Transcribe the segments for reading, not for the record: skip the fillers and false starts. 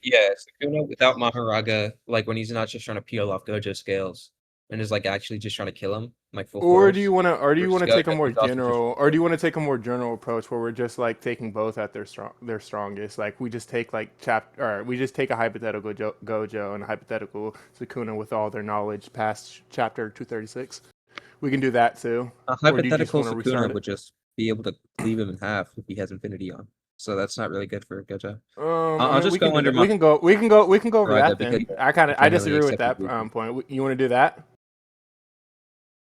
Yeah, Sukuna without Maharaga, like when he's not just trying to peel off Gojo's scales and is like actually just trying to kill him, like full Or do you force. want to, Versus Gojo, take a more he's also just general, full force. approach where we're just like taking both at their strongest? Like we just take like or we just take a hypothetical Gojo and a hypothetical Sukuna with all their knowledge past chapter 236. We can do that too. A Or do you just hypothetical want to restart Sukuna it? would just be able to cleave him in half if he has Infinity on. So that's not really good for Gojo. I I'll mean, just we can go do under that. We can go over Maharaga that because then. he I can't really disagree with accept his that weakness. point. You want to do that?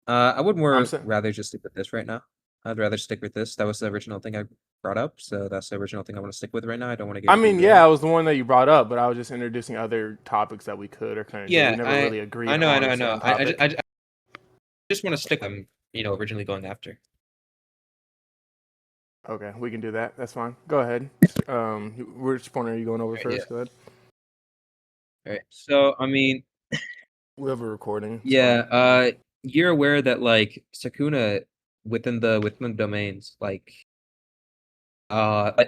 I would I'm more saying. rather just stick with this right now. I'd rather stick with this. That was the original thing I brought up, so that's the original thing I want to stick with right now. I don't want to I get mean, yeah, derailed. it was the one that you brought up, but I was just introducing other topics that we could or couldn't do. We Yeah, never I really I agreed know, I know, on a I know. certain topic. I just want to stick them, originally going after. Okay, we can do that. That's fine. Go ahead. Which point are you going over Right, yeah. first? Go ahead. All right. So, I mean, We have a recording. It's fine. yeah, you're aware that like Sakuna within the domains, like at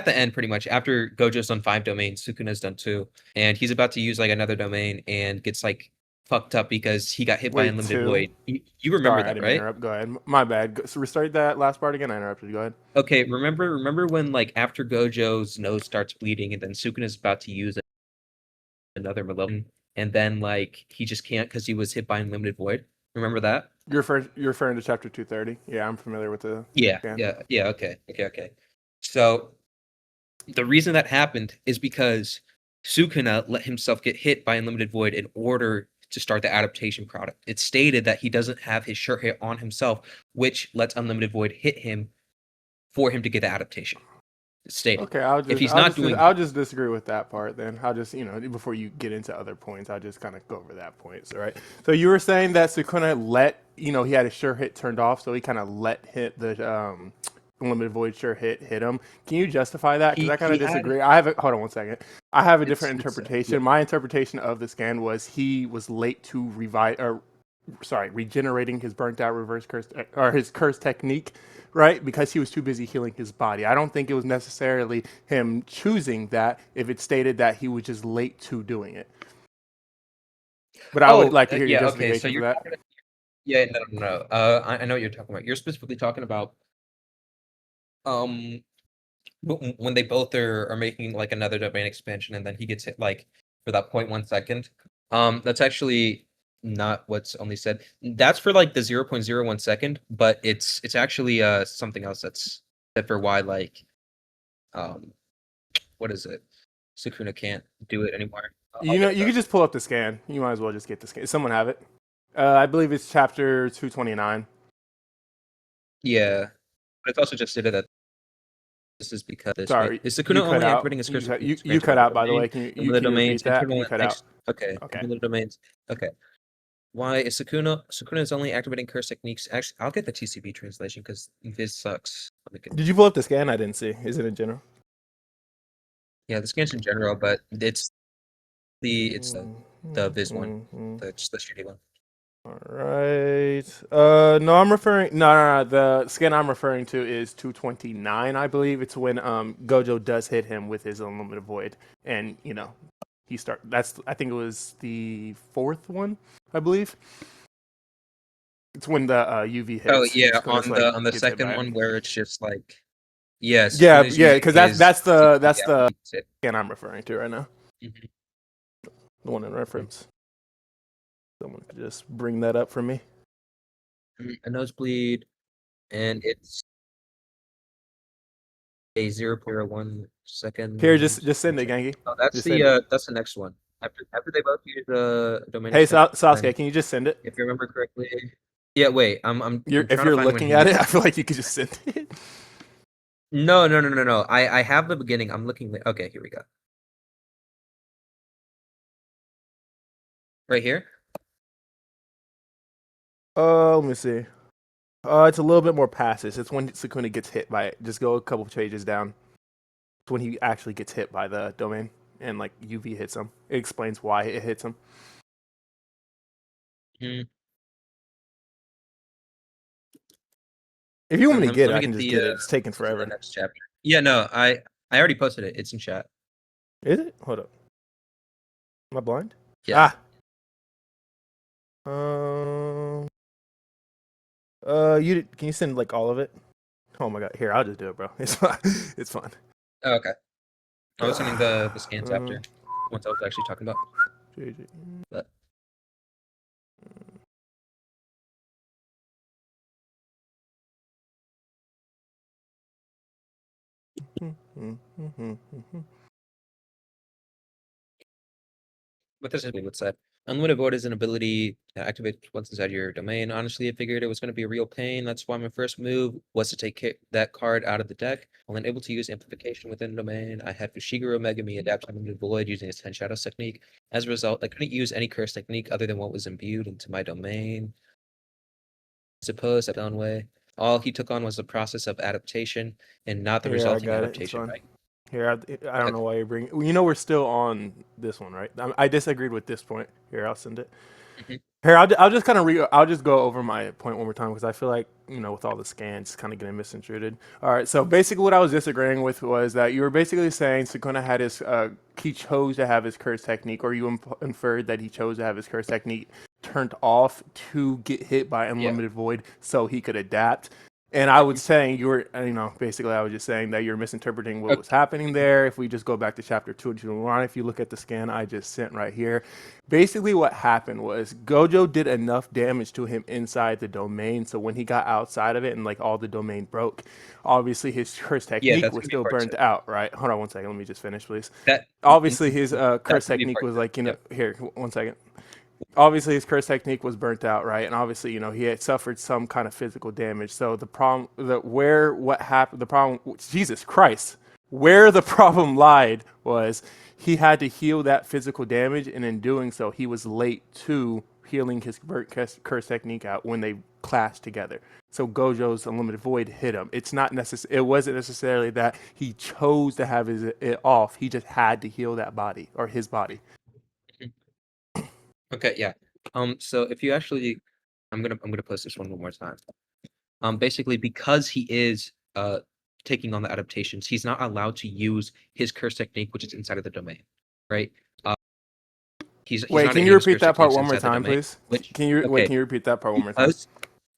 the end pretty much after Gojo's done 5 domains, Sukuna's done 2, and he's about to use like another domain and gets like fucked up because he got hit by Wait, Unlimited two. Void. You remember Sorry, I that, didn't right? interrupt. Go ahead. My bad. So restart that last part again. I interrupted. Go ahead. Okay, remember when like after Gojo's nose starts bleeding and then Sukuna's about to use another Malevolent, and then like he just can't because he was hit by Unlimited Void. Remember that? You're referring to chapter 230. Yeah, I'm familiar with the Yeah, scan. yeah. Okay. So the reason that happened is because Sukuna let himself get hit by Unlimited Void in order to start the adaptation product. It's stated that he doesn't have his shirt hit on himself, which lets Unlimited Void hit him for him to get the adaptation. It's stated. Okay, If he's not doing I'll just disagree with that part then. I'll just before you get into other points, I'll just kind of go over that point. So right. So you were saying that Sukuna let he had his sure hit turned off, so he kind of let hit the unlimited void sure hit him. Can you justify that? Because I kind he of had disagree. I have hold on one second. I have a different it's yeah. interpretation. My interpretation of the scan was he was late to revive or regenerating his burnt out reverse curse or his curse technique, right? Because he was too busy healing his body. I don't think it was necessarily him choosing that if it stated that he was just late to doing it. But I would Oh, like to hear your yeah, okay. So justification for you're that. talking yeah, no. I know what you're talking about. You're specifically talking about um when they both are making like another domain expansion and then he gets hit like for that 0.1 second. That's actually not what's only said. That's for like the 0.01 second, but it's actually something else that's said for why like um what is it? Sukuna can't do it anymore. I'll get it You though. could just pull up the scan. You might as well just get the scan. Someone have it. I believe it's chapter 229. Yeah, but it's also just stated that this is because this way. Sorry, Is you Sukuna cut only out. activating his curse You expansion cut on the out. By the domain? way, Limited can you repeat domains, that? internal You and cut out. okay, Okay. limited domains. Okay. Why is Sukuna is only activating curse techniques? Actually, I'll get the TCB translation because this sucks. Let me get Did you pull up the scan? I didn't see. Is it in general? yeah, the scans in general, but it's the Viz one, the shitty one. All right. No, I'm referring. No. The scan I'm referring to is 229. I believe it's when Gojo does hit him with his unlimited void, and he start. That's I think it was the fourth one. I believe it's when the UV Oh hits and yeah, Sukuna's like on the gets hit by second it. one where it's just like yeah, Yeah, Sukuna's yeah, using because his that's TCB the after scan I'm referring to right now. Mhm. The one in reference. Someone could just bring that up for me. A nosebleed, and it's a 0.01 second. Here, just send it, Genki. Oh, Just send it. that's the next one. After they both use the domain Hey, expansion, Sasuke, can you just send it? if you remember correctly. Yeah, wait. I'm If trying to you're find when looking he at it, I uses. feel like you could just send it. No. I have the beginning. I'm looking. Okay, here we go. Right here. Let me see. It's a little bit more passive. It's when Sukuna gets hit by it. Just go a couple pages down. It's when he actually gets hit by the domain and like UV hits him. It explains why it hits him. Hmm. If you want me to get Let it, me I can get just get it. It's taking the forever. next chapter. Yeah, no, I already posted it. It's in chat. Is it? Hold up. Am I blind? Yeah. Ah. Um. Can you send like all of it? Oh my god. Here, I'll just do it, bro. It's fine. It's fine. Oh, okay. I was sending the scans Uh, after once I was actually talking about. JJ. But what this is what said. Unlimited void is an ability to activate once inside your domain. Honestly, I figured it was going to be a real pain. That's why my first move was to take that card out of the deck. While unable to use amplification within the domain, I had Fushiguro Megami adapt unlimited void using his 10 shadows technique. As a result, I couldn't use any curse technique other than what was imbued into my domain. I suppose that done way. All he took on was the process of adaptation and not the Here, I resulting got it. It's adaptation, fine. right? Here, I don't know why you're bringing. You know, we're still on this one, right? I disagreed with this point. Here, I'll send it. Mhm. Here, I'll just kind of I'll just go over my point one more time because I feel like with all the scans, it's kind of getting misinterpreted. All right, so basically, what I was disagreeing with was that you were basically saying Sukuna had his he chose to have his curse technique, or you inferred that he chose to have his curse technique turned off to get hit by Yeah. unlimited void so he could adapt. And I was Mhm. saying basically I was just saying that you're misinterpreting what Okay. was happening Mhm. there. If we just go back to chapter 2 and 2, if you look at the scan I just sent right here, basically what happened was Gojo did enough damage to him inside the domain. So when he got outside of it and like all the domain broke, obviously his curse Yeah, technique that's was gonna be still part burnt two. out, right? Hold on one second. Let me just finish, please. That Obviously his curse that's gonna be technique part was two. like, Yep. here, one second, obviously his curse technique was burnt out, right? And obviously, he had suffered some kind of physical damage. So the problem, what happened, the problem, Jesus Christ, where the problem lied was he had to heal that physical damage, and in doing so, he was late to healing his curse technique out when they clashed together. So Gojo's unlimited void hit him. It's not necessary. It wasn't necessarily that he chose to have it off. He just had to heal that body or his body. Mhm. Okay, yeah. So if you actually, I'm gonna post this one more time. Basically because he is taking on the adaptations, he's not allowed to use his curse technique, which is inside of the domain, right? Uh, he's Wait, not can any you of his repeat curse that part techniques one more inside the time, domain, please? which Can okay, you repeat that part one more time? because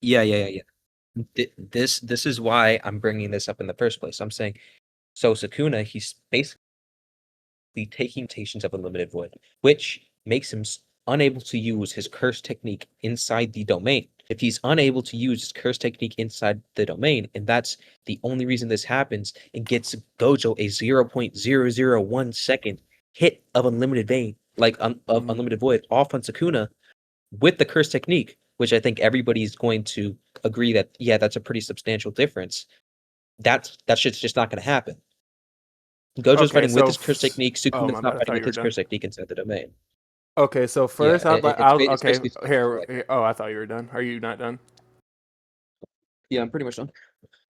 yeah. This is why I'm bringing this up in the first place. I'm saying so Sukuna, he's basically taking mutations of unlimited void, which makes him unable to use his curse technique inside the domain. If he's unable to use his curse technique inside the domain, and that's the only reason this happens, and gets Gojo a 0.001 second hit of unlimited vein, like of Mm-hmm. unlimited void off on Sukuna with the curse technique, which I think everybody's going to agree that yeah, that's a pretty substantial difference. That shit's just not going to happen. Gojo's Okay, fighting with so his curse technique. oh Sukuna's my not bad, I fighting thought with you were his done. curse technique inside the domain. Okay, so Yeah, first I'd like it's okay basically split here, like that. oh, I thought you were done. Are you not done? Yeah, I'm pretty much done.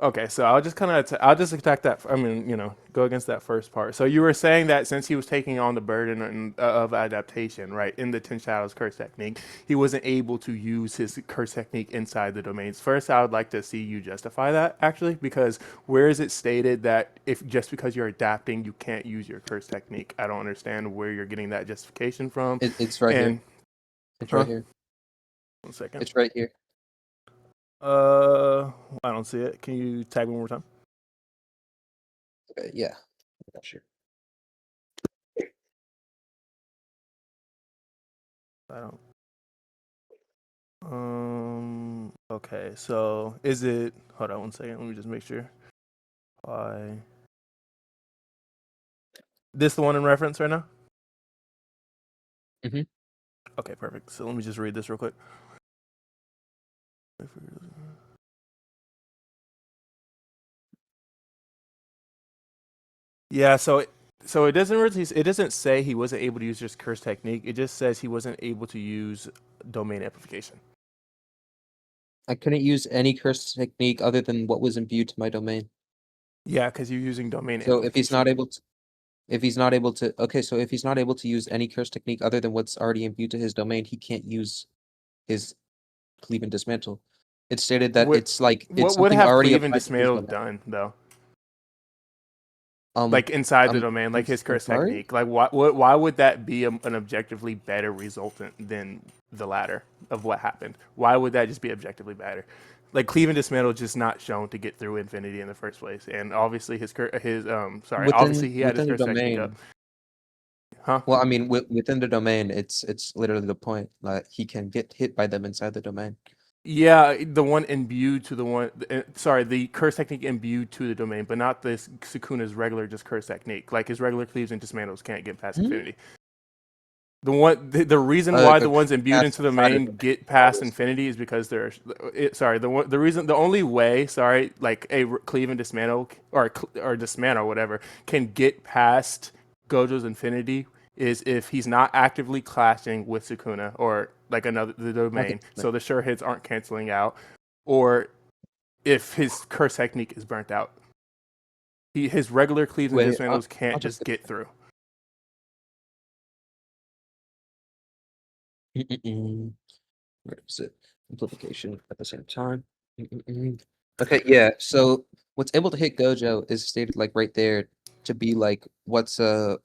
Okay, so I'll just I'll just attack that. I mean, go against that first part. So you were saying that since he was taking on the burden of adaptation, right, in the Ten Shadows curse technique, he wasn't able to use his curse technique inside the domains. First, I would like to see you justify that actually, because where is it stated that if just because you're adapting, you can't use your curse technique? I don't understand where you're getting that justification from. It's right here. And It's right huh? here. 1 second. It's right here. I don't see it. Can you tag me one more time? Okay, yeah. I'm not sure. I don't. Okay. So is it? Hold on 1 second. Let me just make sure. Why? This the one in reference right now? Hmm. Okay, perfect. So let me just read this real quick. Yeah. So it doesn't say he wasn't able to use his curse technique. It just says he wasn't able to use domain amplification. I couldn't use any curse technique other than what was imbued to my domain. Yeah, because you're using domain So amplification. if he's not able to, okay, so if he's not able to use any curse technique other than what's already imbued to his domain, he can't use his cleave and dismantle. It's stated that What it's like it's what would something have already Cleave and applied to his Dismantle domain. done though? Like inside the I'm domain, like his I'm curse sorry. technique. Like why would that be an objectively better resultant than the latter of what happened? Why would that just be objectively better? Like Cleave and Dismantle just not shown to get through Infinity in the first place, and obviously obviously he had his Within the curse technique up, domain. huh? Well, I mean, within the domain, it's literally the point. Like he can get hit by them inside the domain. Yeah, the one imbued to the one. Sorry, the curse technique imbued to the domain, but not this Sukuna's regular just curse technique. Like his regular cleaves and dismantles can't get past Hmm? Infinity. The reason why A the ones imbued cast into the inside the main domain get past always. Infinity is because they're sorry the only way like a cleave and dismantle or dismantle whatever can get past Gojo's Infinity is if he's not actively clashing with Sukuna or like another the Okay. domain, Like, so the sure hits aren't canceling out, or if his curse technique is burnt out. His regular cleaves and wait, dismantles I'll can't just just get through. Mm-mm-mm. Where is it? Amplification at the same time. Mm-mm-mm. Okay, yeah. So what's able to hit Gojo is stated like right there to be like what's on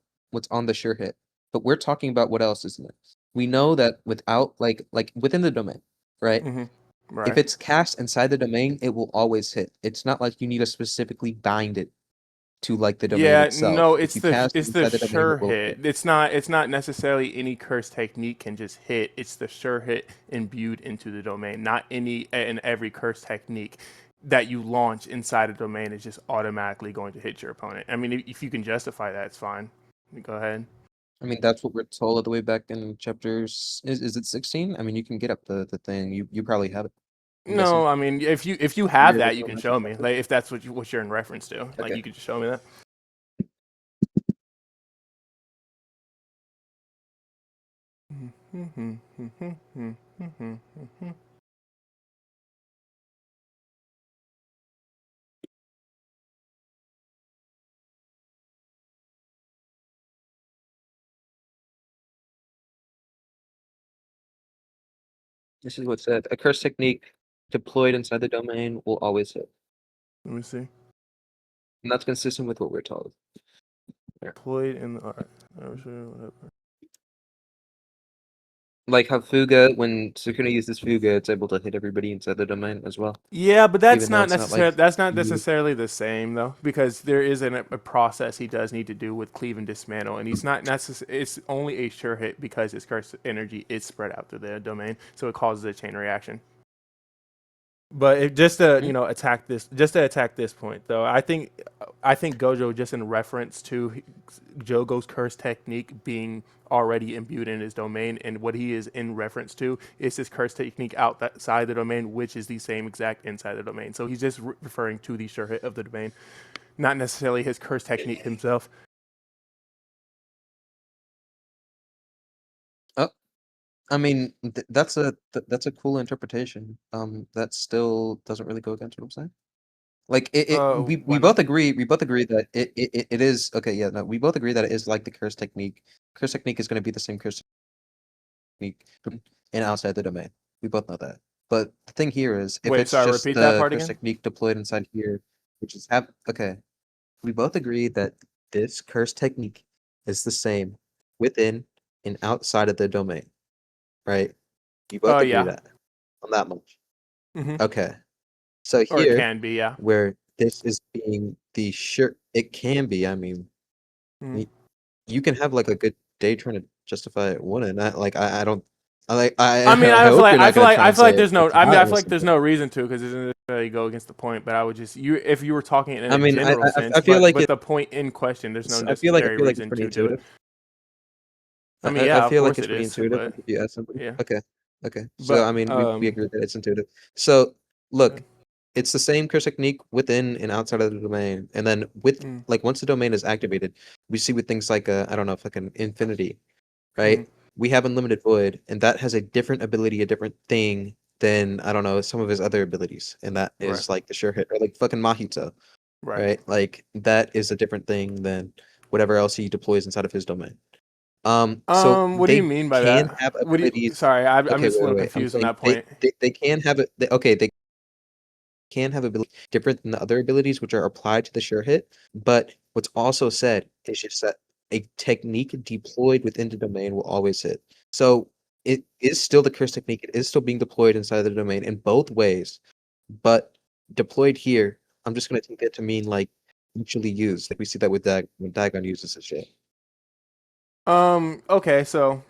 the sure hit. But we're talking about what else, isn't it? We know that without like within the domain, right? Hmm. If Right. it's cast inside the domain, it will always hit. It's not like you need to specifically bind it to like the domain Yeah, itself. no, If you cast it it's the inside the domain, it sure will hit. hit. It's not necessarily any curse technique can just hit. It's the sure hit imbued into the domain. Not any and every curse technique that you launch inside a domain is just automatically going to hit your opponent. I mean, if you can justify that, it's fine. Go ahead. I mean, that's what we're told all the way back in chapters. Is it 16? I mean, you can get up the thing. You probably have it. I'm guessing. No, I mean, if you have Your that, you original can message show me. chapter. Like if that's what you're in reference to, like Okay. you could just show me that. This is what said. A curse technique deployed inside the domain will always hit. Let me see. And that's consistent with what we're told. There. Deployed in the. All right. Whatever. Like how Fuga, when Sukuna uses Fuga, it's able to hit everybody inside the domain as well. Yeah, but Even though it's not like that's not you. necessarily the same though, because there is a process he does need to do with cleave and dismantle, and he's not necessarily. It's only a sure hit because his curse energy is spread out through the domain, so it causes a chain reaction. But just to Hmm? just to attack this point though, I think Gojo just in reference to Jogo's curse technique being already imbued in his domain, and what he is in reference to is his curse technique outside the domain, which is the same exact inside the domain. So he's just referring to the sure hit of the domain, not necessarily his curse technique himself. Oh, I mean, that's a cool interpretation. That still doesn't really go against what I'm saying. Like we Why not? both agree. We both agree that it is okay. Yeah, no, we both agree that it is like the curse technique. Curse technique is going to be the same curse technique in outside the domain. We both know that. But the thing here is, if Wait, it's sorry, just repeat that the part curse again. technique deployed inside here, which is have okay, we both agree that this curse technique is the same within and outside of the domain, right? You both agree Yeah. that on that much. Hmm. Okay. So Or it here, can be, yeah. where this is being the sure, it can be. I mean, Mhm. y- you can have like a good day trying to justify it one, and I don't. I like I I mean, I hope you're not gonna try I and feel like say there's no. it's I mean, not I feel like there's listenable. no reason to because it doesn't necessarily go against the point. But I would just if you were talking in I a mean, general sense, I feel like but the point in question, there's no I necessary feel like it's reason pretty to do it. intuitive. I mean, I yeah, of feel like course it's it pretty is, intuitive. but Like if you ask somebody, yeah, okay, okay. So but I mean, we agree that it's intuitive. So look, it's the same curse technique within and outside of the domain, and then with mm, like once the domain is activated, we see with things like I don't know, fucking infinity, mm, right? We have unlimited void, and that has a different ability, a different thing than I don't know some of his other abilities, and that right, is like the sure hit or like fucking Mahito, right. right? Like that is a different thing than whatever else he deploys inside of his domain. So What do you they mean by can that? have What do you? abilities. Sorry, I'm Okay, just a wait, little wait. I'm confused on saying that point. they can have it. Okay, they can have abilities different than the other abilities, which are applied to the sure hit, but What's also said is just that a technique deployed within the domain will always hit. So it is still the curse technique. It is still being deployed inside the domain in both ways, but deployed here, I'm just gonna take it to mean like actually used. Like we see that with when Dagon uses this shit. Okay, so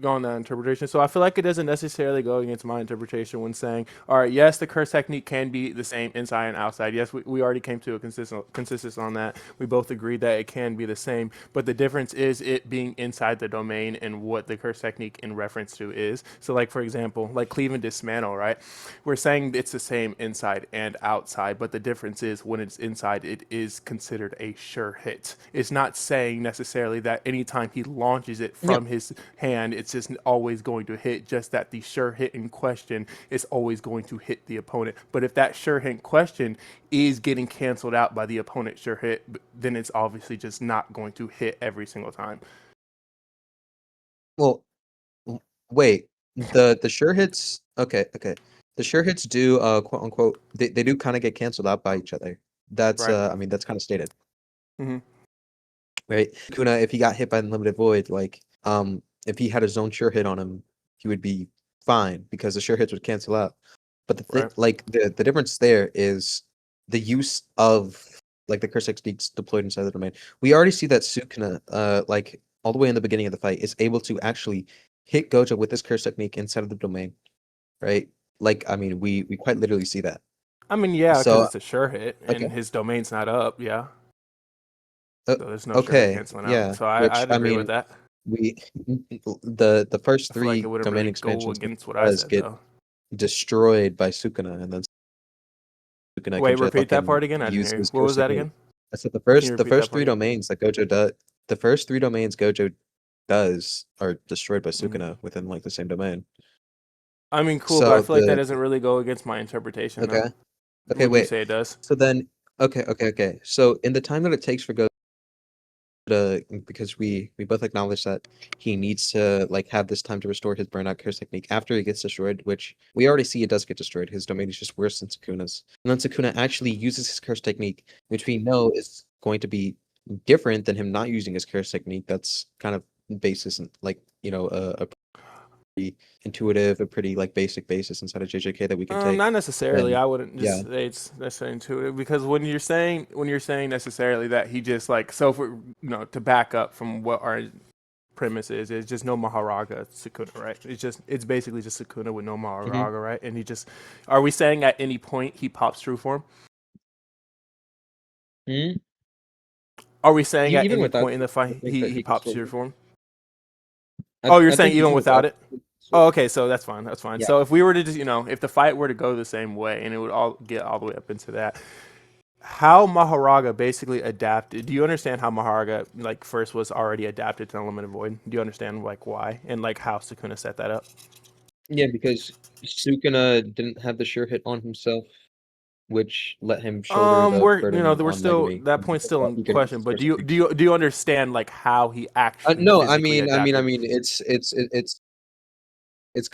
go on that interpretation. So I feel like it doesn't necessarily go against my interpretation when saying, all right, yes, the curse technique can be the same inside and outside. Yes, we already came to a consensus on that. We both agreed that it can be the same, but the difference is it being inside the domain and what the curse technique in reference to is. So, like for example, like cleave and dismantle, right? We're saying it's the same inside and outside, but the difference is when it's inside, it is considered a sure hit. It's not saying necessarily that anytime he launches it Yep. from his hand, it's just always going to hit. Just that the sure hit in question is always going to hit the opponent. But if that sure hit in question is getting canceled out by the opponent's sure hit, then it's obviously just not going to hit every single time. Well, wait. The sure hits. Okay, okay. The sure hits do quote unquote they do kind of get canceled out by each other. That's Right. I mean that's kind of stated. Mm-hmm. Right? Kuna, if he got hit by the limited void, like if he had his own sure hit on him, he would be fine because the sure hits would cancel out. But the thing Right. like the difference there is the use of like the curse techniques deployed inside the domain. We already see that Sukuna, like all the way in the beginning of the fight, is able to actually hit Gojo with this curse technique inside of the domain, right? Like I mean we quite literally see that. I mean, yeah, because So it's a sure hit okay. and his domain's not up. Yeah. Uh, So there's no sure hit okay, canceling out. yeah. So Which I'd I agree with mean that. we the first I feel like it three wouldn't domain really go expansions against what I does said, get though. destroyed by Sukuna, and then Sukuna can Wait, just repeat that fucking part again. I didn't use hear you. his What curse was that technique. again? I said Can you the repeat that first part three again? domains that Gojo does the first three domains Gojo does are destroyed by Mhm. Sukuna within like the same domain. I mean, cool, but I So feel like that doesn't really go against my interpretation, though. okay, okay, Would you wait. say it does? So then okay. So in the time that it takes for Gojo because we both acknowledge that he needs to like have this time to restore his burnout curse technique after he gets destroyed, which we already see it does get destroyed. His domain is just worse than Sukuna's. And then Sukuna actually uses his curse technique, which we know is going to be different than him not using his curse technique. That's kind of basis and like a pretty intuitive, a pretty like basic basis inside of JJK that we can take. Not necessarily. Then I wouldn't yeah. just say it's necessarily intuitive because when you're saying necessarily that he just like so for to back up from what our premise is just no Maharaga Sukuna, right? It's basically just Sukuna with no Hmm. Maharaga, right? And he just are we saying at any point he pops true form? Hmm. Are we saying at Even any without, point in the I fight think that he he can pops still. true form? Oh, you're I saying think even even without without. it? Oh, okay, so that's fine. That's fine. Yeah. So if we were to just, if the fight were to go the same way and it would all get all the way up into that, how Maharaga basically adapted. Do you understand how Maharaga like first was already adapted to Unlimited Void? Do you understand like why and like how Sukuna set that up? Yeah, because Sukuna didn't have the sure hit on himself, which let him shoulder the We're burden we're on still Megumi. that And point's because of still that, in he could use question. his But curse do you technique. do you do you understand like how he actually No, physically I adapted? mean, it's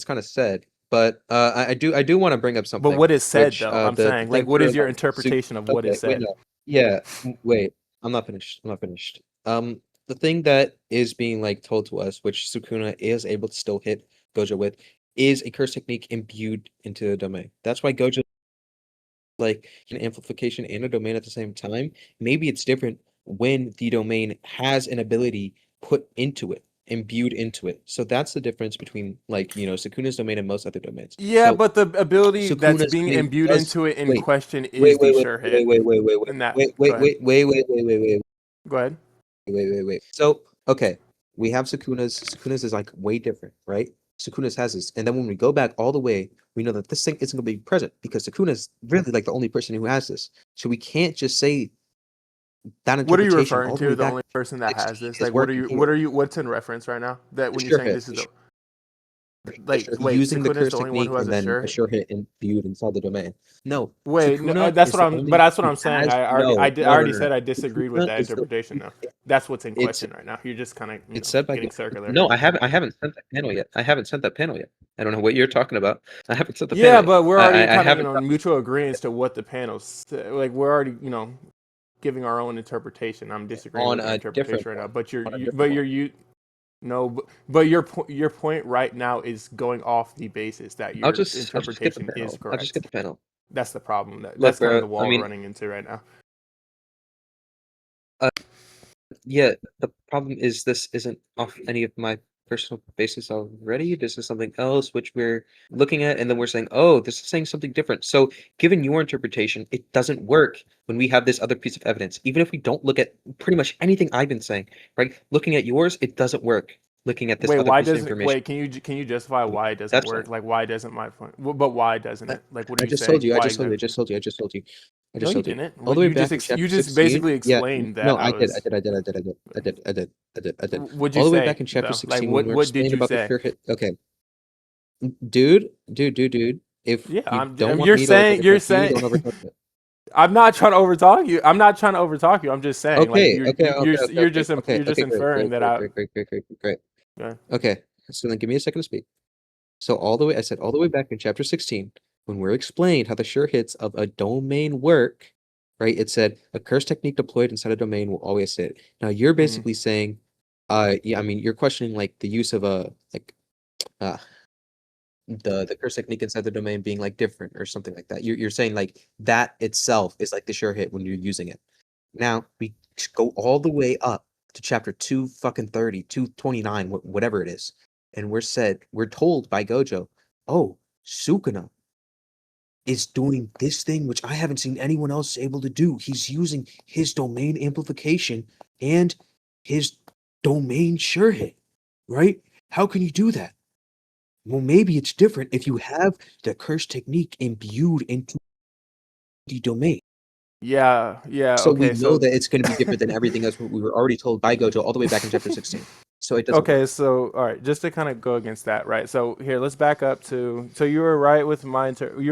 kind of said, but I do want to bring up But something, what is said which though? I'm the saying like thing what for is your like interpretation of what is Okay, wait, said? no, yeah, wait, I'm not finished. I'm not finished. The thing that is being like told to us, which Sukuna is able to still hit Gojo with, is a curse technique imbued into the domain. That's why Gojo like an amplification and a domain at the same time. Maybe it's different when the domain has an ability put into it, imbued into it. So that's the difference between like, Sukuna's domain and most other domains. Yeah, So but the ability that's Sukuna's being domain imbued does into it in wait, question wait, is the wait, wait, sure wait, hit. wait, wait, wait, And that, wait, go wait, ahead. wait, wait, wait, wait, wait, wait, Go ahead. wait. So okay, we have Sukuna's. Sukuna's is like way different, right? Sukuna's has this, and then when we go back all the way, we know that this thing isn't going to be present because Sukuna's really like the only person who has this. So we can't just say that What are you interpretation referring all the way to? The back only person to that has 16 this? is Like, what are working you? here. What are you? What's in reference right now? That The when you're sure saying hit, this is the sure, like, wait, using the Sukuna is curse the only one who technique has and a then a sure. sure hit imbued inside the domain. No, Wait, no, Sukuna that's is what the I'm. But only that's what who I'm saying. has I no already no no. said I disagreed with Sukuna that is the interpretation. Though that's what's in it's question right now. You're just kind of it's said by getting circular no, here. I haven't sent that panel yet. I haven't sent that panel yet. I don't know what you're talking about. I haven't sent the panel Yeah, yet. but we're already I kind of haven't. mutual agreement to what the panels like. We're already giving our own interpretation. I'm disagreeing on with your a different interpretation right now, one. but On a different one. but your point right now is going off the basis that your I'll just get the interpretation is panel. I'll just correct. get the panel. That's the problem. Look, That's kind of bro. the I wall we're mean, running into right now. uh, yeah. The problem is this isn't off any of my personal basis already. This is something else which we're looking at, and then we're saying, oh, this is saying something different. So, given your interpretation, it doesn't work when we have this other piece of evidence. Even if we don't look at pretty much anything I've been saying, right? Looking at yours, it doesn't work. Looking at this Wait, other why piece of doesn't information, wait? Can you justify why it doesn't that's work? fine. Like why doesn't my point? But why doesn't I, it? Like what are I you just told saying? you. I Why just told you. I exactly? just told you. I just told you. I No, just you told you. didn't. All the way You back in you chapter just 16. basically Yeah, explained no, that I I did. I was. did. I did. I did. I did. I did. I did. I did. I did. What'd you All the way say back in chapter though? Like 16 when we were what did explaining you about the say? sure hit. Okay, dude. If Yeah, you don't want you're me to like saying overtalk you, don't overtalk me. I'm not trying to overtalk you. I'm not trying to overtalk you. I'm just saying like you're just Okay. Great. inferring Great. that Great. I. Great. Great. Great. Great. Great. Yeah. Okay. So then give me a second to speak. So I said all the way back in chapter 16, when we're explained how the sure hits of a domain work, right? It said a curse technique deployed inside a domain will always hit. Now you're Mm. basically saying, yeah, I mean, you're questioning like the use of a uh the curse technique inside the domain being like different or something like that. You're saying like that itself is like the sure hit when you're using it. Now we go all the way up to chapter 2 fucking 30, 229, whatever it is. And we're told by Gojo, oh, Sukuna is doing this thing which I haven't seen anyone else able to do. He's using his domain amplification and his domain sure hit, right? How can you do that? Well, maybe it's different if you have the curse technique imbued into the domain. Yeah. Yeah. So we Okay. know So. that it's going to be different than everything else we were already told by Gojo all the way back in chapter 16. So it doesn't work. Okay, so all right, just to kind of go against that, right? So here, let's back up to. So you were right with you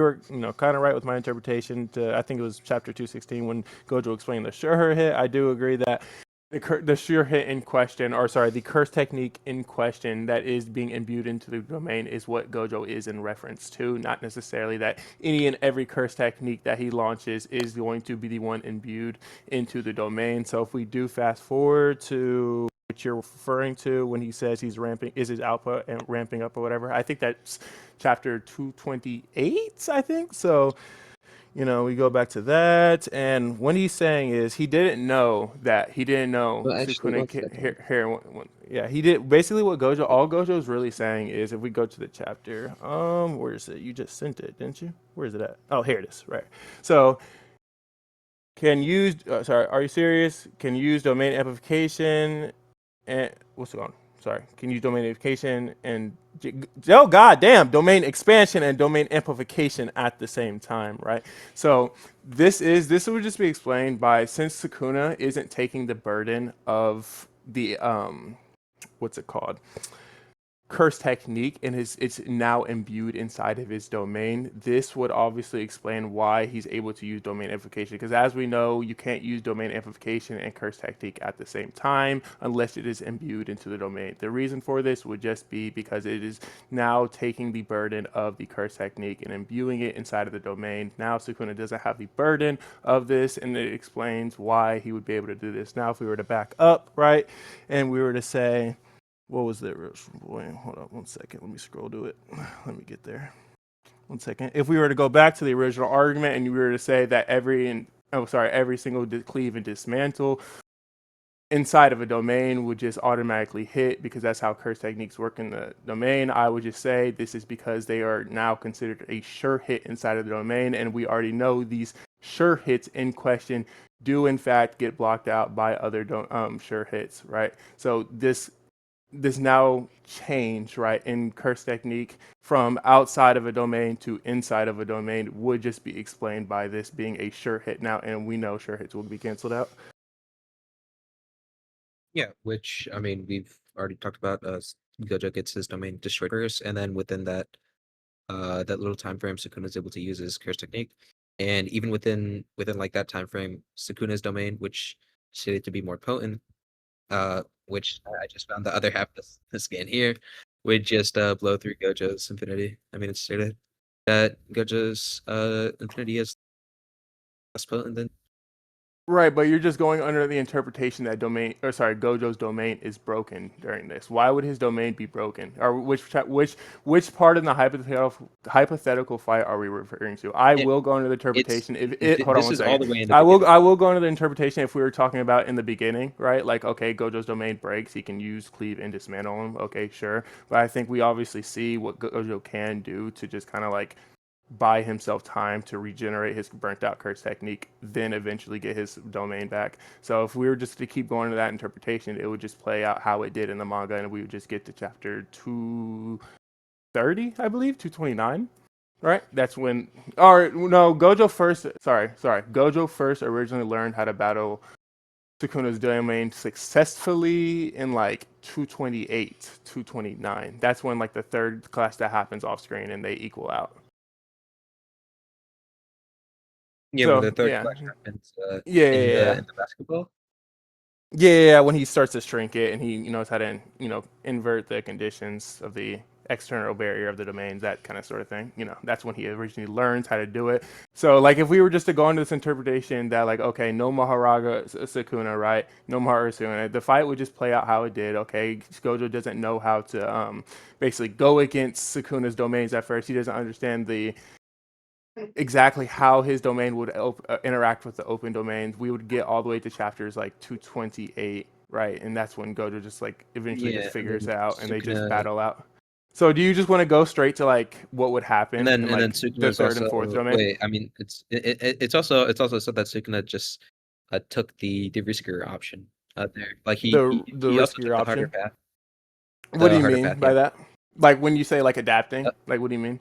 were kind of right with my interpretation. To I think it was chapter 216 when Gojo explained the sure hit. I do agree that the sure hit in question, or sorry, the curse technique in question that is being imbued into the domain is what Gojo is in reference to, not necessarily that any and every curse technique that he launches is going to be the one imbued into the domain. So if we do fast forward to what you're referring to when he says he's ramping is his output and ramping up or whatever. I think that's chapter 228, I think. So, we go back to that and what he's saying is he didn't know Well, actually, Sukuna one second. here yeah, he did basically what all Gojo's really saying is if we go to the chapter, where is it? You just sent it, didn't you? Where is it at? Oh, here it is, right. So, can use sorry, are you serious? Can use domain amplification and what's it on? Sorry, can use domain amplification and oh god damn, domain expansion and domain amplification at the same time, right? So this would just be explained by since Sukuna isn't taking the burden of the what's it called curse technique and it's now imbued inside of his domain. This would obviously explain why he's able to use domain amplification because as we know, you can't use domain amplification and curse technique at the same time unless it is imbued into the domain. The reason for this would just be because it is now taking the burden of the curse technique and imbuing it inside of the domain. Now Sukuna doesn't have the burden of this and it explains why he would be able to do this. Now if we were to back up, right, and we were to say what was the original? Wait, hold on one second. Let me scroll to it. Let me get there. One second. If we were to go back to the original argument and we were to say that every single cleave and dismantle inside of a domain would just automatically hit because that's how curse techniques work in the domain, I would just say this is because they are now considered a sure hit inside of the domain, and we already know these sure hits in question do in fact get blocked out by other sure hits, right? So this now change, right, in curse technique from outside of a domain to inside of a domain would just be explained by this being a sure hit now, and we know sure hits will be canceled out. Yeah, which I mean, we've already talked about. Gojo gets his domain destroyed first, and then within that little time frame, Sukuna is able to use his curse technique, and even within like that time frame, Sukuna's domain, which stated to be more potent, which I just found the other half of the scan here, would just blow through Gojo's infinity. I mean, it's stated that Gojo's infinity is less potent than Right, but you're just going under the interpretation that Gojo's domain is broken during this. Why would his domain be broken? Or which part in the hypothetical fight are we referring to? I It will go into the it's interpretation. If it Hold on this one is all second. the way in the beginning. I will go into the interpretation if we were talking about in the beginning, right? Like, okay, Gojo's domain breaks, he can use cleave and dismantle him. Okay, sure. But I think we obviously see what Gojo can do to just kind of like buy himself time to regenerate his burnt out curse technique, then eventually get his domain back. So if we were just to keep going to that interpretation, it would just play out how it did in the manga, and we would just get to chapter 230, I believe, 229. Right? That's when, or no, Gojo first. Sorry. Gojo first originally learned how to battle Sukuna's domain successfully in like 228, 229. That's when like the third class that happens off screen and they equal out. Yeah, where So the third yeah, clash happens yeah, yeah, yeah. in the basketball. Yeah, when he starts to shrink it and he knows how to, invert the conditions of the external barrier of the domains, that kind of sort of thing. That's when he originally learns how to do it. So, like, if we were just to go into this interpretation that, like, okay, no Maharaga Sukuna, right? No Maharaga Sukuna, the fight would just play out how it did. Okay, Gojo doesn't know how to basically go against Sukuna's domains at first. He doesn't understand the exactly how his domain would interact with the open domains. We would get all the way to chapters like 228, right? And that's when Gojo just like eventually just Yeah, and figures then it out and they just Sukuna, battle out. So do you just want to go straight to like what would happen in and then like Sukuna the is third and also fourth domain? wait. I mean, it's also said that Sukuna just took the riskier option there. Like The he also took riskier the harder option. path. What do The you harder mean path, by yeah. that? Like when you say like adapting, Uh, like what do you mean?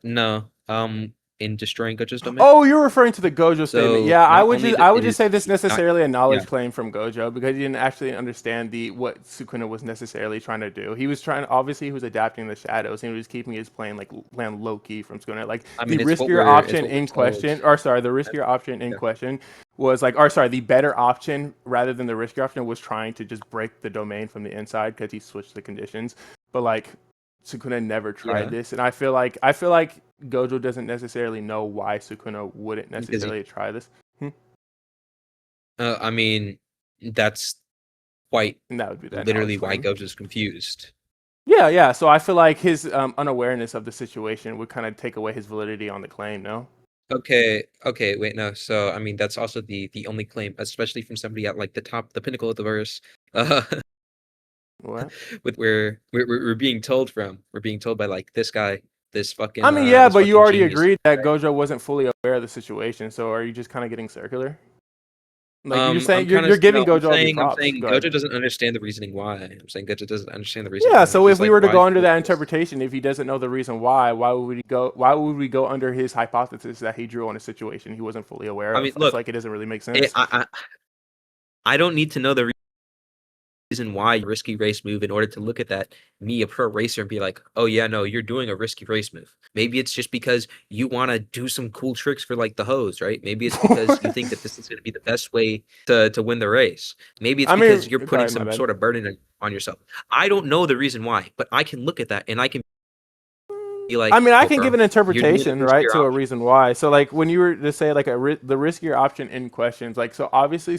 no. In destroying Gojo's domain. Oh, you're referring to the Gojo statement. So Yeah, not only I would is just say this not necessarily a yeah. knowledge claim from Gojo because he didn't actually understand the what Sukuna was necessarily trying to do. He was trying obviously he was adapting the shadows and he was keeping his plan low key from Sukuna. Like I the mean, it's riskier what we're option in told. question, or sorry, the riskier option in Yeah. question was like, or sorry, the better option rather than the riskier option was trying to just break the domain from the inside because he switched the conditions. But like Sukuna never tried Yeah, this, and I feel like Gojo doesn't necessarily know why Sukuna wouldn't because he, necessarily try this. Hmm? I mean, that's quite And that would be that knowledge literally why claim. Gojo's confused. Yeah, yeah. So I feel like his unawareness of the situation would kind of take away his validity on the claim. No. Okay, wait, no. So, I mean, that's also the only claim, especially from somebody at like the top, the pinnacle of the verse, uh, What? with where we're being told from. We're being told by like this guy, I mean, yeah, this but you fucking already genius, agreed that right? Gojo wasn't fully aware of the situation. So are you just kind of getting circular? Like you're I'm saying, kind of you're giving no, Gojo all the I'm props. saying Go ahead. Gojo doesn't understand the reasoning why. I'm saying Gojo doesn't understand the reasoning Yeah, why. so if He's we like, were to why go should under I that do this? interpretation, if he doesn't know the reason why would we go under his hypothesis that he drew on a situation he wasn't fully aware I mean, of? I feel look, like it doesn't really make it, sense. I don't need to know the reason why risky race move in order to look at that me a pro racer and be like, oh yeah, no, you're doing a risky race move. Maybe it's just because you want to do some cool tricks for like the hose, right? Maybe it's because you think that this is going to be the best way to win the race. Maybe it's I because mean, you're go putting ahead, my some bad. sort of burden on yourself. I don't know the reason why, but I can look at that and I can be I like, mean, I well, can give bro, an you're doing the interpretation, right, riskier to a option. reason why. So, like, when you were to say like the riskier option in questions, like, so obviously,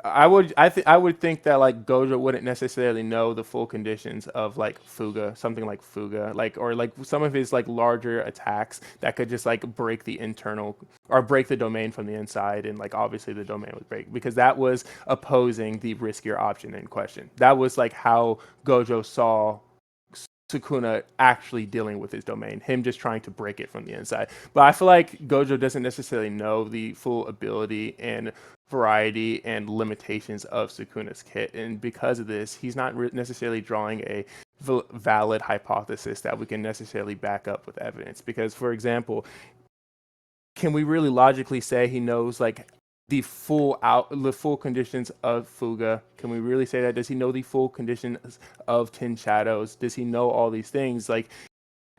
I would think that like Gojo wouldn't necessarily know the full conditions of like Fuga, something like Fuga, like or like some of his like larger attacks that could just like break the internal or break the domain from the inside, and like obviously the domain would break because that was opposing the riskier option in question. That was like how Gojo saw Sukuna actually dealing with his domain, him just trying to break it from the inside. But I feel like Gojo doesn't necessarily know the full ability and variety and limitations of Sukuna's kit. And because of this, he's not necessarily drawing a valid hypothesis that we can necessarily back up with evidence. Because, for example, can we really logically say he knows like the full conditions of Fuga? Can we really say that? Does he know the full conditions of Tin Shadows? Does he know all these things? Like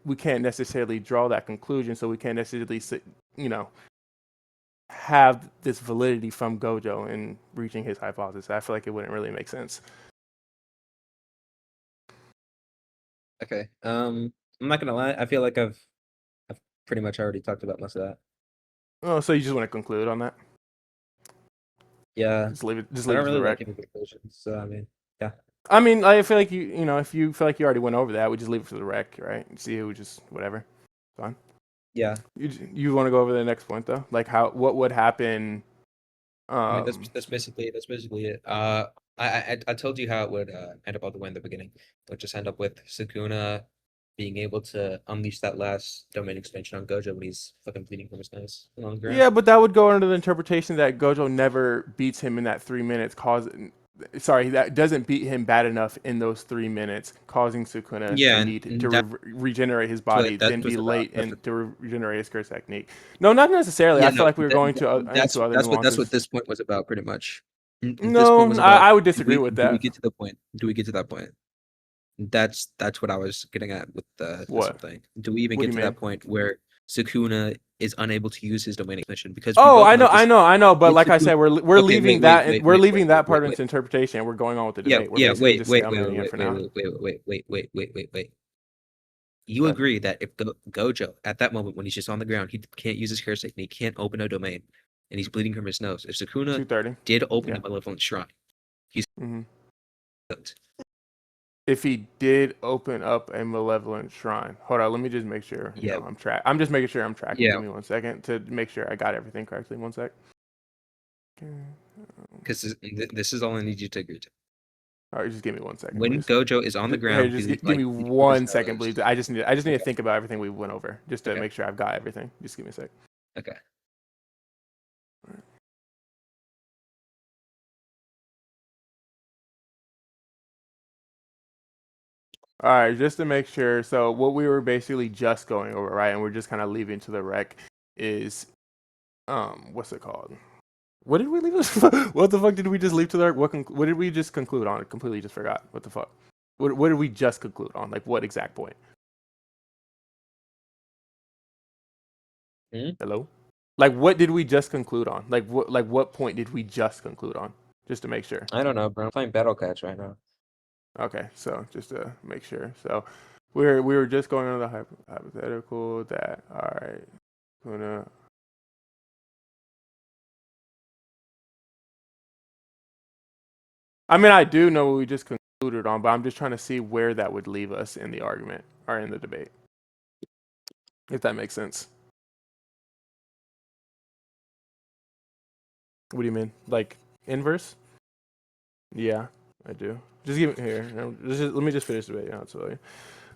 we can't necessarily draw that conclusion, so we can't necessarily you know have this validity from Gojo in reaching his hypothesis. I feel like it wouldn't really make sense. Okay. I'm not gonna lie. I feel like I've pretty much already talked about most of that. Oh, so you just want to conclude on that? Yeah, Just leave it. Just I leave don't it to the really like rec. implications. So I mean, yeah, I mean, I feel like if you feel like you already went over that, we just leave it for the rec, right? See who just whatever. Fine. yeah. You want to go over the next point though? Like what would happen? I mean, Um, that's basically it. I told you how it would end up all the way in the beginning. It would just end up with Sukuna being able to unleash that last domain expansion on Gojo when he's fucking bleeding from his nose on the ground. yeah, but that would go under the interpretation that Gojo never beats him in that 3 minutes, sorry, that doesn't beat him bad enough in those 3 minutes, causing Sukuna to Yeah, need and to that's regenerate his what body, that then be was about. late and to regenerate his curse technique. No, not necessarily. Yeah, I feel no, like we were going to into other that's what nuances. this point was about, pretty much. This point No, was about I would disagree with do we that. get to the point? Do we get to that point? That's what I was getting at with this whole What? thing. Do we even What do get you to mean? that point where Sukuna is unable to use his domain expansion? Because we Oh, both know just I know. But if like I Sukuna. said, we're Okay, leaving that wait, part wait. into interpretation. We're going on with the Yeah, debate. We're yeah, basically just stalemating it for now. wait. You Good. agree that if Gojo at that moment when he's just on the ground, he can't use his curse technique, can't open a domain, and he's bleeding from his nose. If Sukuna 230. did open Yeah. the Malevolent Shrine, he's hmm cooked. If he did open up a malevolent shrine, hold on. Let me just make sure. Yeah, I'm just making sure I'm tracking. yeah, Give me 1 second to make sure I got everything correctly. 1 sec. because this is all I need you to agree to. All right, just give me 1 second, When please. Gojo is on the Here, ground, give me bleeding from his 1 second, nose. please. I just need to Okay, think about everything we went over, just to okay, make sure I've got everything. Just give me a sec. okay. All right, just to make sure. So what we were basically just going over, right, and we're just kind of leaving to the rec is what's it called? What did we leave? What the fuck did we just leave to the rec? What did we just conclude on? I completely just forgot. What the fuck? What did we just conclude on? Like what exact point? Hmm? Hello? Like what did we just conclude on? Like what point did we just conclude on? Just to make sure. I don't know, bro. I'm playing Battle Cats right now. Okay, so just to make sure. So we were just going on the hypothetical that all right, Kuna. I mean, I do know what we just concluded on, but I'm just trying to see where that would leave us in the argument or in the debate, if that makes sense. What do you mean? Like inverse? Yeah, I do. Just give it here. Let me just finish the debate. I'll tell you.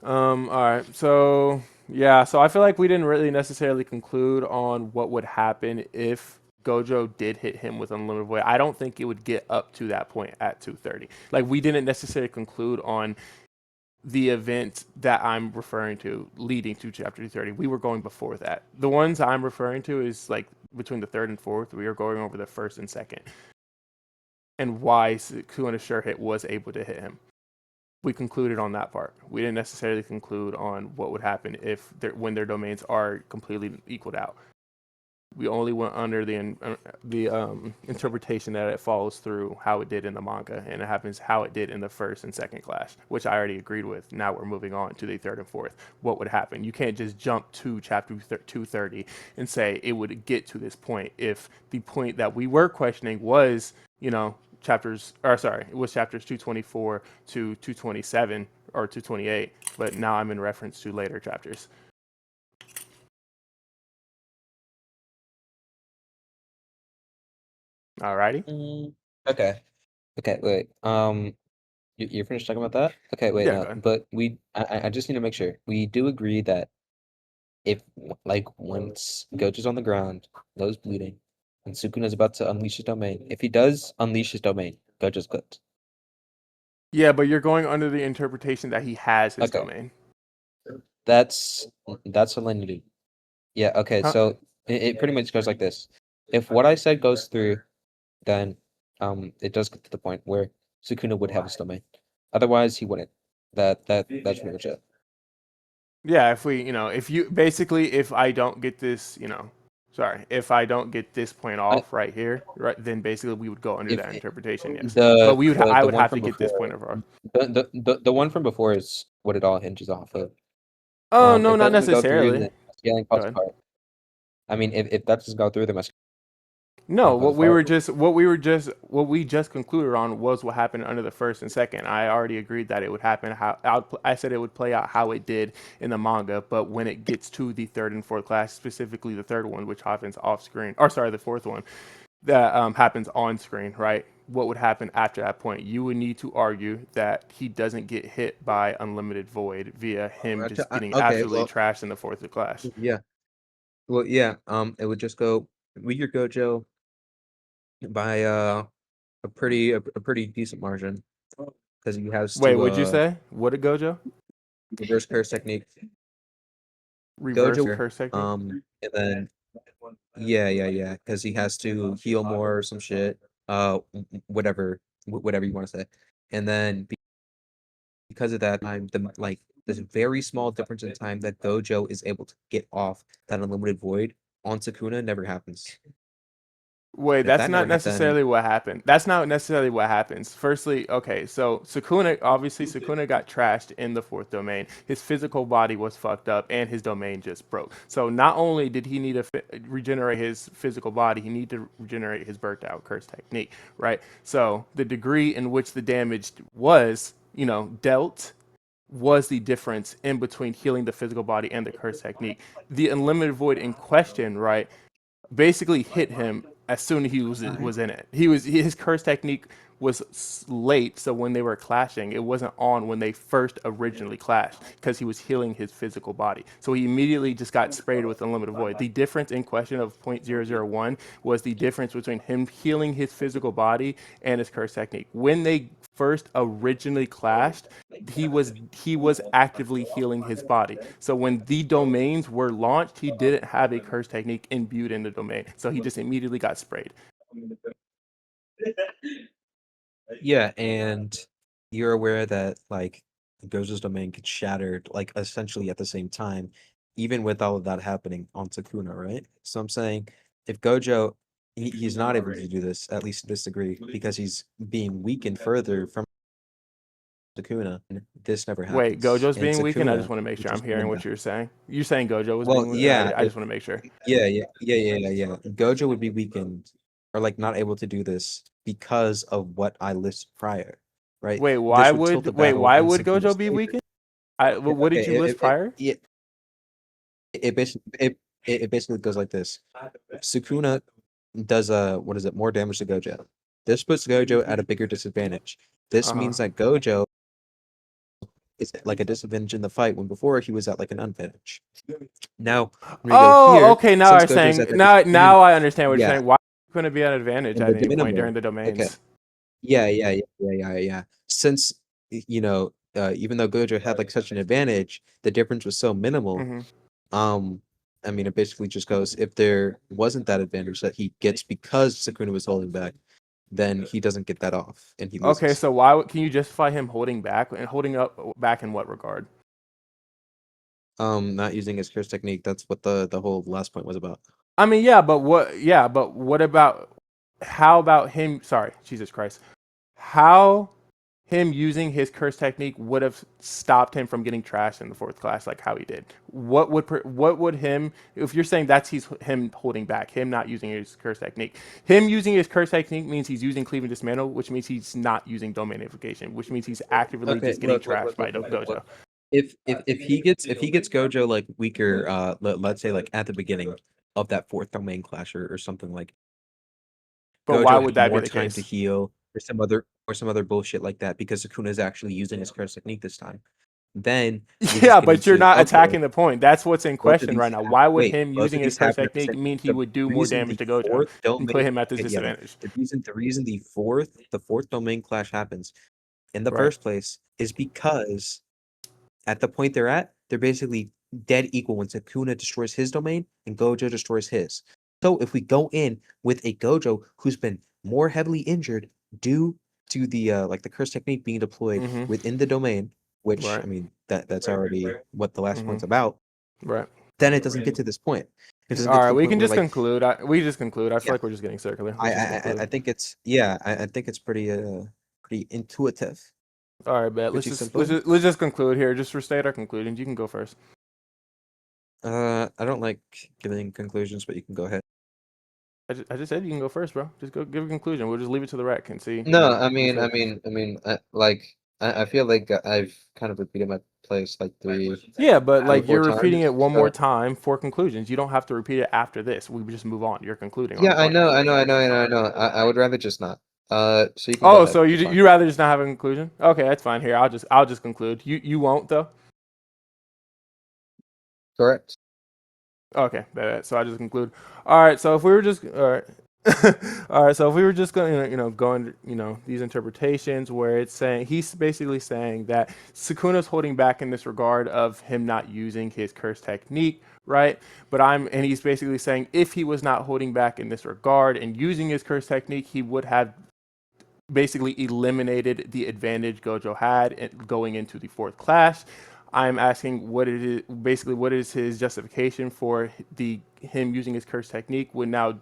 All right. So yeah. So I feel like we didn't really necessarily conclude on what would happen if Gojo did hit him with unlimited void. I don't think it would get up to that point at 230. Like we didn't necessarily conclude on the event that I'm referring to leading to chapter 230. We were going before that. The ones I'm referring to is like between the third and fourth. We are going over the first and second, and why Kuana Sure Hit was able to hit him. We concluded on that part. We didn't necessarily conclude on what would happen if when their domains are completely equaled out. We only went under the interpretation that it follows through how it did in the manga, and it happens how it did in the first and second class, which I already agreed with. Now we're moving on to the third and fourth. What would happen? You can't just jump to chapter 230 and say it would get to this point if the point that we were questioning was, chapters, or sorry, it was chapters 224 to 227 or 228, but now I'm in reference to later chapters. Alrighty. Okay. Okay, wait. You're finished talking about that? Okay, wait, Yeah, go no. ahead. But I just need to make sure. We do agree that if, like, once Gojo's on the ground, nose bleeding, and Sukuna's about to unleash his domain, if he does unleash his domain, Gojo's cooked. Yeah, but you're going under the interpretation that he has his Okay, domain. that's that's all I needed. Yeah, okay, Huh? so it pretty much goes like this. If what I said goes through, then it does get to the point where Sukuna would have his domain. Otherwise, he wouldn't. That's pretty much it. Yeah, if I don't get this, if I don't get this point I, off right here, right, then basically we would go under if that interpretation, yes. But I the would one have to from get this point before, of. the one from before is what it all hinges off of. Oh no, If that not doesn't go through, necessarily. then scaling Go falls ahead. apart. I mean, if that doesn't go through, then No, by the far. what we just concluded on was what happened under the first and second. I already agreed that it would happen I said it would play out how it did in the manga, but when it gets to the third and fourth class, specifically the third one, which happens off screen, or sorry, the fourth one that happens on screen, right? What would happen after that point? You would need to argue that he doesn't get hit by unlimited void via him just getting Okay, absolutely well, trashed in the fourth class. yeah, well, yeah. It would just go weaker Gojo by a pretty decent margin because he has Wait, to would you say? What did Gojo? reverse curse technique. Reverse Gojo, curse technique? and then yeah, because he has to heal more or some shit. Whatever you want to say, and then because of that time, this very small difference in time that Gojo is able to get off that unlimited void on Sukuna never happens. Wait, And if that's that not never happened, then necessarily what happened. That's not necessarily what happens. Firstly, okay, so Sukuna got trashed in the fourth domain. His physical body was fucked up, and his domain just broke. So not only did he need to regenerate his physical body, he needed to regenerate his burnt out curse technique, right? So the degree in which the damage was, dealt was the difference in between healing the physical body and the curse technique. The unlimited void in question, right, basically hit him as soon as he was in it. His curse technique was late, so when they were clashing, it wasn't on when they first originally clashed because he was healing his physical body. So he immediately just got sprayed with unlimited void. The difference in question of 0.001 was the difference between him healing his physical body and his curse technique. When they first originally clashed, he was actively healing his body. So when the domains were launched, he didn't have a curse technique imbued in the domain. So he just immediately got sprayed. yeah, and you're aware that Gojo's domain gets shattered like essentially at the same time, even with all of that happening on Sukuna, right? So I'm saying if Gojo he's not able to do this, at least to this degree, because he's being weakened further from Sukuna, and this never Wait, happens. Gojo's And being weakened? I just Sukuna, want to make which sure is I'm the hearing one what that you're saying. You're saying Gojo was well, being weakened? yeah, I just want to make sure. yeah. Gojo would be weakened or not able to do this because of what I listed prior, right? Wait, This would tilt the battle why in would Gojo Sukuna's be favor. weakened? What did you Okay, list prior? it basically it basically goes like this. Sukuna does what is it, more damage to Gojo. This puts Gojo at a bigger disadvantage. This Uh huh. means that Gojo is at, like a disadvantage in the fight when before he was at like an advantage. Now, when we go Oh, here, okay. Now since I'm Gojo's saying at that now I understand what you're yeah, saying. Why couldn't it be an advantage in at the any point minimal. during the Okay. domains? Yeah. Since even though Gojo had like such an advantage, the difference was so minimal. Hmm. Um, I mean, it basically just goes if there wasn't that advantage that he gets because Sukuna was holding back, then he doesn't get that off and he Okay, loses. so can you justify him holding back and holding up back in what regard? Not using his curse technique. That's what the whole last point was about. I mean, yeah, but what? Yeah, but what about? How about him? Sorry, Jesus Christ. How him using his curse technique would have stopped him from getting trashed in the fourth class, like how he did? What would him? If you're saying that's him holding back, him not using his curse technique, him using his curse technique means he's using cleave and dismantle, which means he's not using domain unification, which means he's actively Okay, just getting trashed by look. Gojo. If he gets Gojo like weaker, let's say like at the beginning of that fourth domain clash or something like But why Gojo would had that be more the time to case? heal or some other bullshit like that because Sukuna is actually using his curse technique this time. Then we just Yeah, get but you're into not okay, attacking the point. That's what's in both of question right these now. Why would wait, him both of using his these curse happen at the technique same. mean he The would do more reason damage the to Gojo fourth and domain, put him at this okay, yeah, disadvantage? the reason the fourth domain clash happens in the Right. first place is because at the point they're at, they're basically dead equal when Sukuna destroys his domain and Gojo destroys his. So if we go in with a Gojo who's been more heavily injured due to the the curse technique being deployed Mm-hmm. within the domain, which Right. I mean that's already what the last Mm-hmm. point's about, Right. then it doesn't get to this point. It doesn't All get to right. the We point can where just conclude. We just conclude. I feel yeah, like we're just getting circular. Let's just conclude. I think it's yeah, I think it's pretty intuitive, All right, bet. pretty simple. Let's just conclude here. Just restate our conclusions. You can go first. I don't like giving conclusions, but you can go ahead. I just said you can go first, bro. Just go give a conclusion. We'll just leave it to the rec and see. No, Who said. I feel like I've kind of repeated my place like Yeah, but three or like four you're repeating times. it one more So time for conclusions. You don't have to repeat it after this. We just move on. You're concluding on yeah, the point. I know. I would rather just not. So you can go Oh, ahead. so It's fine. you rather just not have a conclusion? Okay, that's fine. Here, I'll just conclude. You won't though. Correct. Okay, so I just conclude. All right, so if we were just all right, all right, so if we were just going, going, these interpretations where it's saying he's basically saying that Sukuna's holding back in this regard of him not using his curse technique, right? And he's basically saying if he was not holding back in this regard and using his curse technique, he would have basically eliminated the advantage Gojo had going into the fourth clash. I'm asking what it is basically what is his justification for the him using his curse technique would now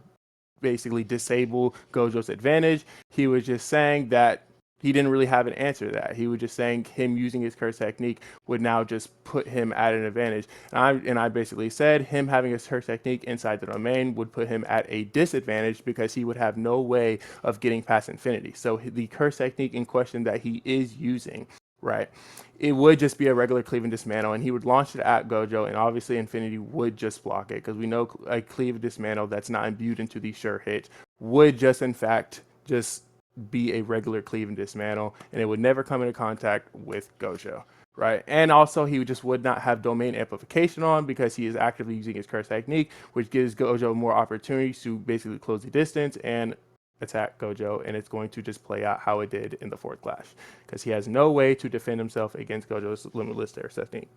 basically disable Gojo's advantage. He was just saying that he didn't really have an answer to that. He was just saying him using his curse technique would now just put him at an advantage. And I basically said him having his curse technique inside the domain would put him at a disadvantage because he would have no way of getting past infinity. So the curse technique in question that he is using, right, it would just be a regular cleave and dismantle, and he would launch it at Gojo, and obviously Infinity would just block it because we know a cleave and dismantle that's not imbued into the sure hit would just in fact just be a regular cleave and dismantle, and it would never come into contact with Gojo, right? And also he just would not have domain amplification on because he is actively using his curse technique, which gives Gojo more opportunities to basically close the distance and attack Gojo, and it's going to just play out how it did in the fourth clash because he has no way to defend himself against Gojo's limitless terror technique.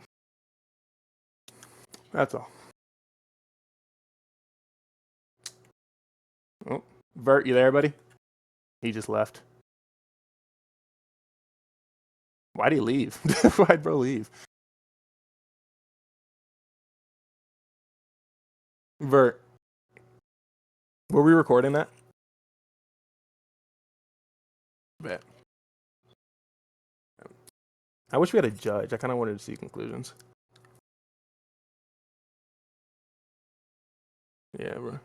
That's all. Oh, Vert, you there, buddy? He just left. Why'd he leave? Why'd bro leave? Vert, were we recording that? Bet. I wish we had a judge. I kind of wanted to see conclusions. Yeah, bro.